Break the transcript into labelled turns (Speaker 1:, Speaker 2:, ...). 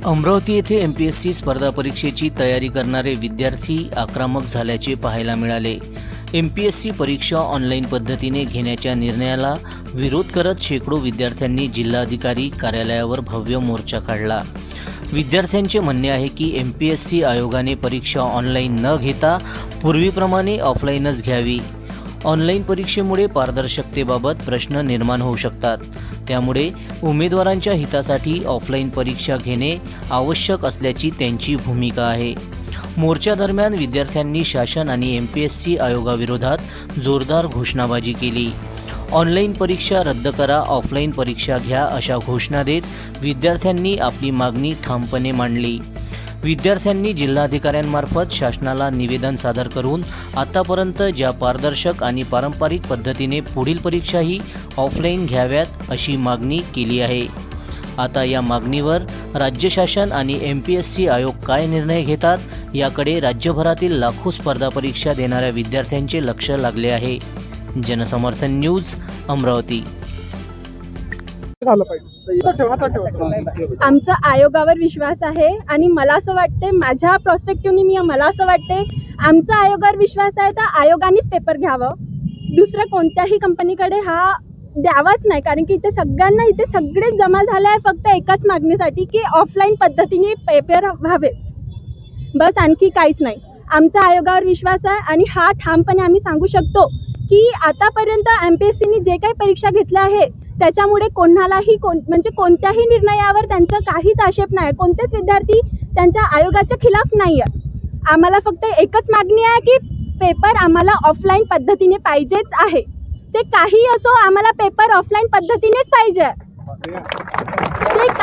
Speaker 1: अमरावती येथे एमपीएससी स्पर्धा परीक्षेची तयारी करणारे विद्यार्थी आक्रमक झाल्याचे पाहायला मिळाले। एमपीएससी परीक्षा ऑनलाईन पद्धतीने घेण्याच्या निर्णयाला विरोध करत शेकडो विद्यार्थ्यांनी जिल्हाधिकारी कार्यालयावर भव्य मोर्चा काढला। विद्यार्थ्यांचे म्हणणे आहे की एमपीएससी आयोगाने परीक्षा ऑनलाईन न घेता पूर्वीप्रमाणे ऑफलाईनच घ्यावी। ऑनलाईन परीक्षेमुळे पारदर्शकतेबाबत प्रश्न निर्माण होऊ शकतात, त्यामुळे उमेदवारांच्या हितासाठी ऑफलाईन परीक्षा घेणे आवश्यक असल्याची त्यांची भूमिका आहे। मोर्चादरम्यान विद्यार्थ्यांनी शासन आणि एमपीएससी आयोगाविरोधात जोरदार घोषणाबाजी केली। ऑनलाईन परीक्षा रद्द करा, ऑफलाईन परीक्षा घ्या अशा घोषणा देत विद्यार्थ्यांनी आपली मागणी ठामपणे मांडली। विद्यार्थ्यांनी जिल्हाधिकाऱ्यांमार्फत शासनाला निवेदन सादर करून आतापर्यंत ज्या पारदर्शक आणि पारंपरिक पद्धतीने पुढील परीक्षाही ऑफलाईन घ्याव्यात अशी मागणी केली आहे। आता या मागणीवर राज्य शासन आणि एमपीएससी आयोग काय निर्णय घेतात याकडे राज्यभरातील लाखो स्पर्धा परीक्षा देणाऱ्या विद्यार्थ्यांचे लक्ष लागले आहे। जनसमर्थन न्यूज, अमरावती।
Speaker 2: आमचा आयोगावर विश्वास आहे आणि मला असं वाटते, माझ्या प्रॉस्पेक्टिव्हनी मला असं वाटते आमचा आयोगावर विश्वास आहे तर आयोगानेच पेपर घ्यावं, दुसऱ्या कोणत्याही कंपनीकडे हा द्यावाच नाही। कारण की इथे सगळ्यांना इथे सगळेच जमा झाले आहे फक्त एकाच मागणीसाठी की ऑफलाईन पद्धतीने पेपर व्हावे, बस, आणखी काहीच नाही। आमचा आयोगावर विश्वास आहे आणि हा ठामपणे आम्ही सांगू शकतो की आतापर्यंत एमपीएससीने जे काही परीक्षा घेतल्या आहे त्याच्यामुळे कोणालाही म्हणजे कोणत्याही निर्णयावर त्यांचा काहीच आक्षेप नाही, कोणतेच विद्यार्थी त्यांच्या आयोगाच्या खिलाफ नाही आहे। आम्हाला फक्त एकच मागणी आहे की पेपर आम्हाला ऑफलाईन पद्धतीने पाहिजेच आहे, ते काही असो, आम्हाला पेपर ऑफलाईन पद्धतीनेच पाहिजे।